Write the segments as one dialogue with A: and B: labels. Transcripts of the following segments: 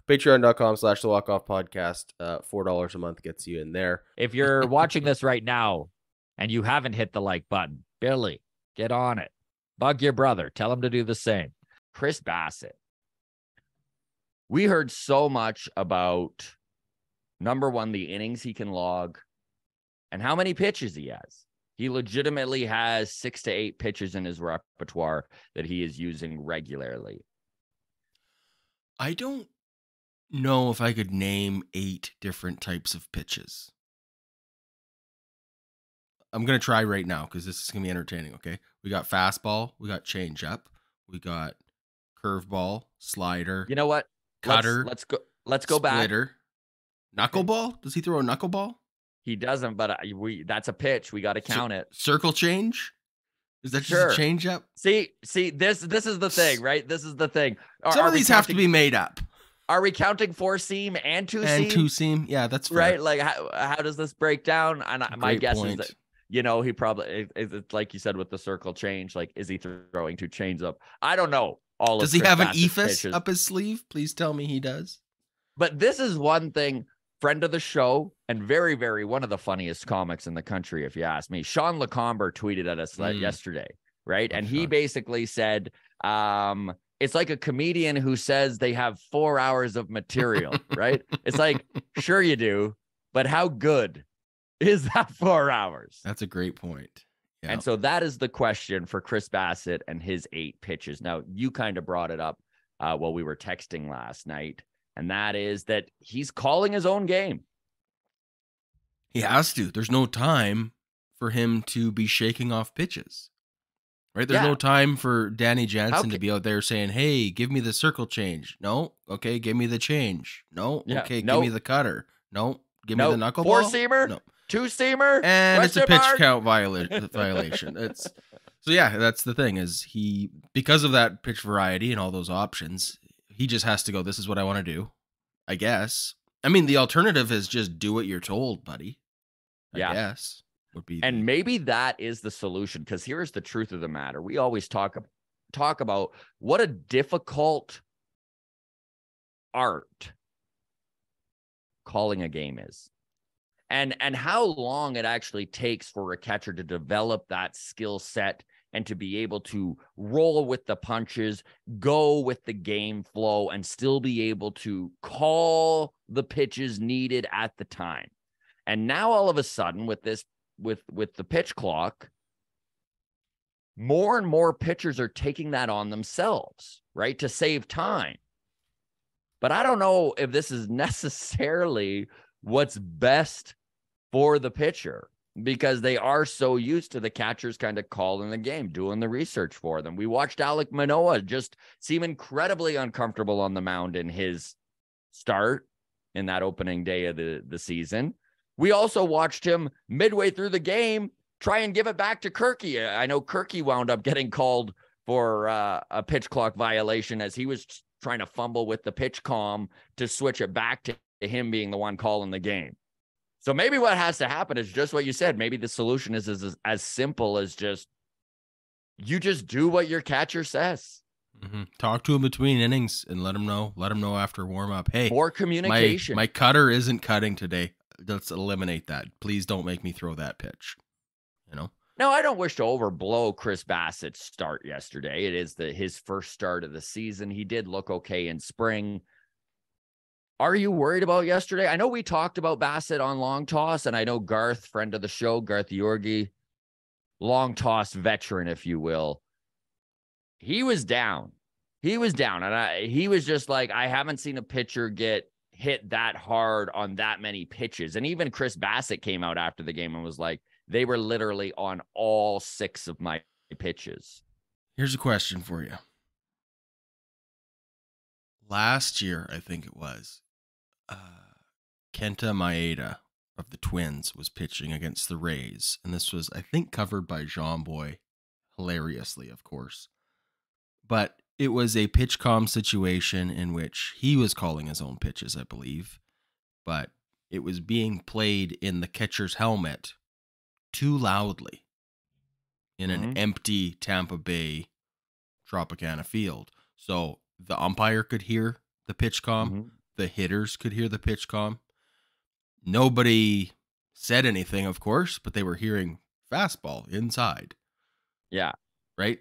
A: Patreon.com/the Walk-Off Podcast. $4 a month gets you in there.
B: If you're watching this right now and you haven't hit the like button, Billy, get on it. Bug your brother. Tell him to do the same. Chris Bassitt. We heard so much about, number one, the innings he can log and how many pitches he has. He legitimately has 6 to 8 pitches in his repertoire that he is using regularly.
A: I don't know if I could name 8 different types of pitches. I'm going to try right now because this is going to be entertaining, okay? We got fastball, we got changeup, we got curveball, slider.
B: You know what?
A: Cutter.
B: Let's go back.
A: Splitter. Knuckleball? Does he throw a knuckleball?
B: He doesn't, but that's a pitch. We got to count it.
A: Circle change? Is that just a changeup?
B: See, this is the thing, right? This is the thing.
A: Some of these have to be made up.
B: Are we counting 4-seam and 2-seam?
A: And 2-seam, yeah, that's fair.
B: Right. Like, how does this break down? And my guess is that, you know, he probably is it like you said with the circle change. Like, is he throwing 2 chains up? I don't know.
A: Does he have an ephus up his sleeve? Please tell me he does.
B: But this is one thing. Friend of the show and very, very one of the funniest comics in the country, if you ask me. Sean LeComber tweeted at us yesterday, right? And he basically said, it's like a comedian who says they have 4 hours of material, right? It's like, sure you do, but how good is that 4 hours?
A: That's a great point. Yeah.
B: And so that is the question for Chris Bassitt and his 8 pitches. Now, you kind of brought it up while we were texting last night. And that is that he's calling his own game.
A: He has to. There's no time for him to be shaking off pitches. Right? There's no time for Danny Jansen to be out there saying, hey, give me the circle change. No. Okay, give me the change. No. Okay, give me the cutter. No. Give me the knuckleball.
B: 4-seamer? No. 2-seamer?
A: And it's a pitch count violation. So yeah, that's the thing is because of that pitch variety and all those options, he just has to go, this is what I want to do, I guess. I mean, the alternative is just do what you're told, buddy. I guess would be.
B: And maybe that is the solution, because here's the truth of the matter. We always talk about what a difficult art calling a game is. And how long it actually takes for a catcher to develop that skill set and to be able to roll with the punches, go with the game flow, and still be able to call the pitches needed at the time. And now all of a sudden with the pitch clock, more and more pitchers are taking that on themselves, right? To save time. But I don't know if this is necessarily what's best for the pitcher, because they are so used to the catchers kind of calling the game, doing the research for them. We watched Alek Manoah just seem incredibly uncomfortable on the mound in his start in that opening day of the season. We also watched him midway through the game try and give it back to Kirky. I know Kirky wound up getting called for a pitch clock violation as he was trying to fumble with the pitch comm to switch it back to him being the one calling the game. So maybe what has to happen is just what you said. Maybe the solution is as simple as you just do what your catcher says.
A: Mm-hmm. Talk to him between innings and let him know. Let him know after warm up. Hey,
B: more communication.
A: My cutter isn't cutting today. Let's eliminate that. Please don't make me throw that pitch. You know.
B: No, I don't wish to overblow Chris Bassitt's start yesterday. It is his first start of the season. He did look okay in spring. Are you worried about yesterday? I know we talked about Bassitt on long toss, and I know Garth, friend of the show, Garth Yorgi, long toss veteran, if you will. He was down. And he was just like, I haven't seen a pitcher get hit that hard on that many pitches. And even Chris Bassitt came out after the game and was like, they were literally on all 6 of my pitches.
A: Here's a question for you. Last year, I think it was, Kenta Maeda of the Twins was pitching against the Rays. And this was, I think, covered by Jean Boy, hilariously, of course. But it was a pitch comm situation in which he was calling his own pitches, I believe. But it was being played in the catcher's helmet too loudly in an empty Tampa Bay Tropicana field. So the umpire could hear the pitch comm. the hitters could hear the pitch comm. Nobody said anything, of course, but they were hearing fastball inside,
B: Yeah.
A: right?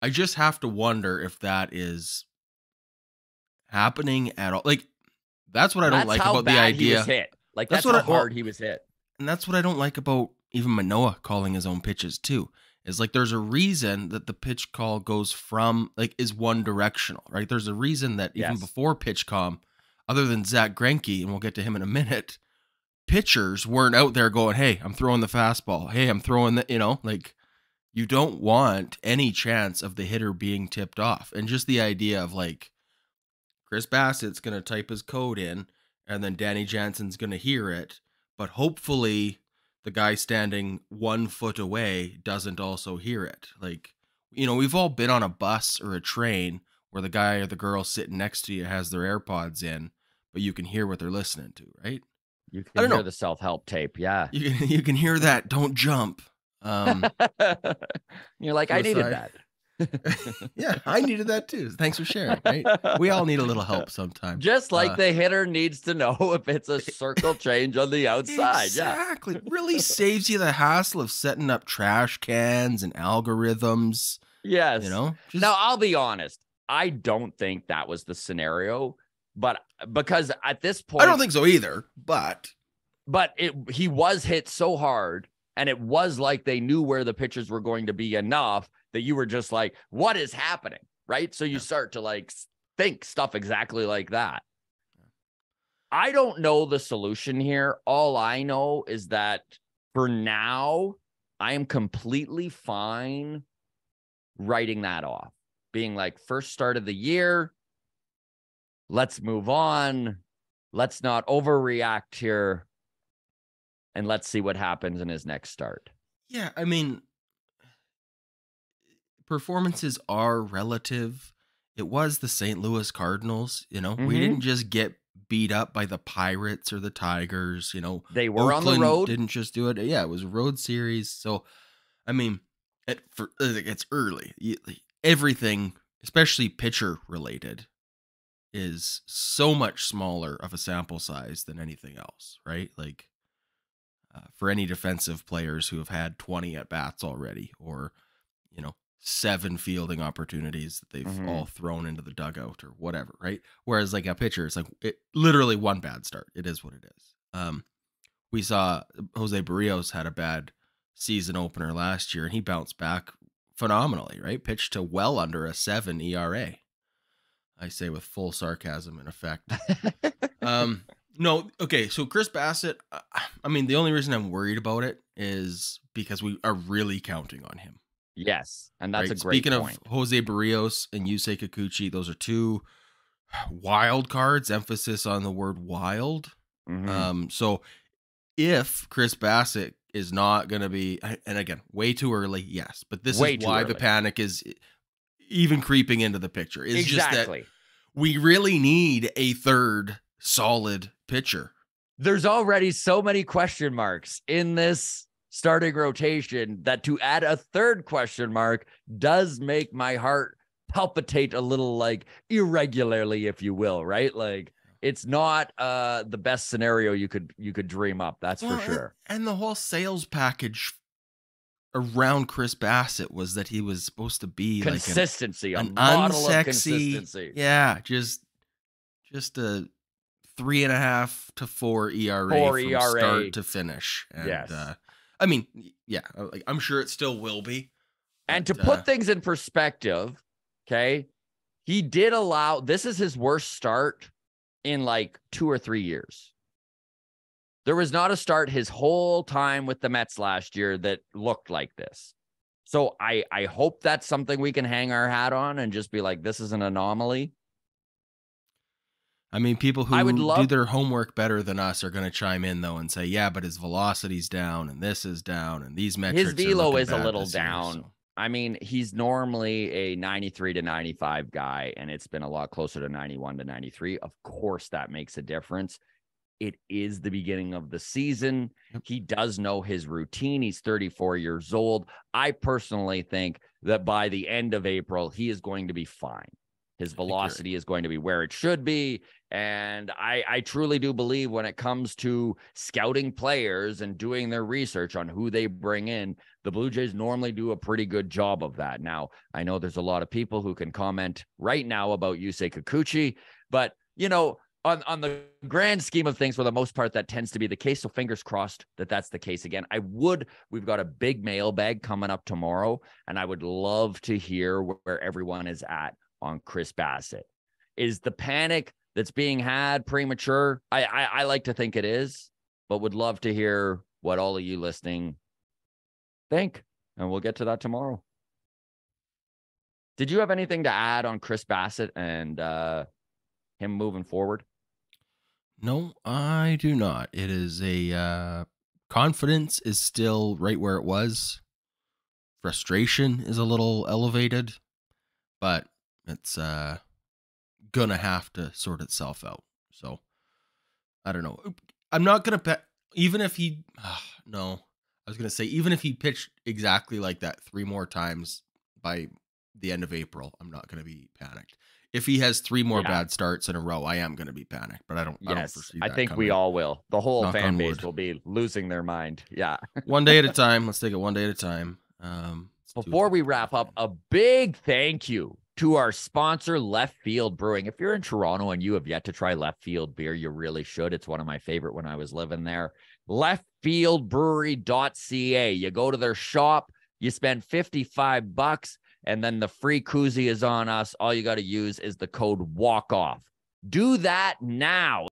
A: I just have to wonder if that is happening at all. Like, that's what I don't
B: That's
A: like
B: how
A: about the
B: bad he was
A: idea.
B: hit. Like,
A: That's
B: that's
A: what
B: how
A: I, well,
B: hard he was hit.
A: and that's what I don't like about even Manoah calling his own pitches too. Is like there's a reason that the pitch call goes from like is one directional, right? There's a reason that even
B: Yes.
A: before pitch comm, other than Zach Greinke, and we'll get to him in a minute, pitchers weren't out there going, "Hey, I'm throwing the fastball. Hey, I'm throwing the," like you don't want any chance of the hitter being tipped off. And just the idea of like Chris Bassett's going to type his code in and then Danny Jansen's going to hear it, but hopefully the guy standing 1 foot away doesn't also hear it. Like, we've all been on a bus or a train where the guy or the girl sitting next to you has their AirPods in, but you can hear what they're listening to, right?
B: You
A: I
B: can
A: don't
B: hear
A: know.
B: the self-help tape. Yeah.
A: You can hear that. Don't jump.
B: You're like, I needed that.
A: Yeah, I needed that too. Thanks for sharing, right? We all need a little help sometimes.
B: Just like the hitter needs to know if it's a circle change on the outside.
A: Exactly. Really saves you the hassle of setting up trash cans and algorithms.
B: Yeah. Yes.
A: Just...
B: Now, I'll be honest. I don't think that was the scenario, but because at this point,
A: I don't think so either, but
B: he was hit so hard and it was like they knew where the pitches were going to be enough that you were just like, what is happening? Right. So you start to like think stuff exactly like that. I don't know the solution here. All I know is that for now, I am completely fine writing that off, being like first start of the year. Let's move on. Let's not overreact here. And let's see what happens in his next start.
A: Yeah. I mean, performances are relative. It was the St. Louis Cardinals, we didn't just get beat up by the Pirates or the Tigers,
B: They were
A: Oakland
B: on the road.
A: Didn't just do it. Yeah, it was a road series. So, I mean, it's early. Everything, especially pitcher related, is so much smaller of a sample size than anything else, right? Like for any defensive players who have had 20 at bats already, or 7 fielding opportunities that they've all thrown into the dugout or whatever, right? Whereas like a pitcher, it's like literally one bad start. It is what it is. We saw Jose Barrios had a bad season opener last year and he bounced back phenomenally, right? Pitched to well under a 7 ERA. I say with full sarcasm in effect. No, okay, so Chris Bassitt, I mean, the only reason I'm worried about it is because we are really counting on him.
B: Yes, and that's
A: right?
B: a great
A: point.
B: Speaking
A: of Jose Barrios and Yusei Kikuchi, those are 2 wild cards, emphasis on the word wild. So if Chris Bassitt is not going to be, and again, way too early, yes, but this is why the panic is even creeping into the picture. It's just that we really need a third solid pitcher.
B: There's already so many question marks in this starting rotation that to add a third question mark does make my heart palpitate a little, like irregularly, if you will, right? Like it's not the best scenario you could dream up. That's for sure.
A: And the whole sales package around Chris Bassitt was that he was supposed to be
B: consistency,
A: like
B: a model
A: unsexy,
B: of consistency.
A: Yeah, just a 3.5 to 4 ERA from start to finish. And,
B: yes.
A: I mean, yeah, like I'm sure it still will be.
B: And to put things in perspective, okay, he did allow, this is his worst start in like 2 or 3 years. There was not a start his whole time with the Mets last year that looked like this. So I hope that's something we can hang our hat on and just be like, this is an anomaly.
A: I mean, people who do their homework better than us are going to chime in, though, and say, yeah, but his velocity's down, and this is down, and these metrics
B: his velo is a
A: bad
B: little down.
A: Year, so.
B: I mean, he's normally a 93 to 95 guy, and it's been a lot closer to 91 to 93. Of course, that makes a difference. It is the beginning of the season. Yep. He does know his routine. He's 34 years old. I personally think that by the end of April, he is going to be fine. His
A: I think you're right.
B: velocity is going to be where it should be. And I truly do believe when it comes to scouting players and doing their research on who they bring in, the Blue Jays normally do a pretty good job of that. Now, I know there's a lot of people who can comment right now about Yusei Kikuchi, but, you know, on the grand scheme of things, for the most part, that tends to be the case. So fingers crossed that that's the case again. We've got a big mailbag coming up tomorrow, and I would love to hear where everyone is at on Chris Bassitt. Is the panic that's being had premature? I like to think it is, but would love to hear what all of you listening think. And we'll get to that tomorrow. Did you have anything to add on Chris Bassitt and him moving forward?
A: No, I do not. It is a confidence is still right where it was. Frustration is a little elevated, but it's gonna have to sort itself out. So I don't know. I'm not gonna bet even if he no. I was gonna say even if he pitched exactly like that 3 more times by the end of April, I'm not gonna be panicked. If he has 3 more bad starts in a row, I am gonna be panicked. But I don't foresee that
B: I think we
A: coming.
B: all will. The whole
A: Knock
B: fan
A: on
B: base
A: wood.
B: will be losing their mind. Yeah.
A: One day at a time. Let's take it one day at a time.
B: Before we wrap up, a big thank you to our sponsor, Left Field Brewing. If you're in Toronto and you have yet to try Left Field beer, you really should. It's one of my favorite when I was living there. Leftfieldbrewery.ca. You go to their shop, you spend $55, and then the free koozie is on us. All you got to use is the code WALKOFF. Do that now.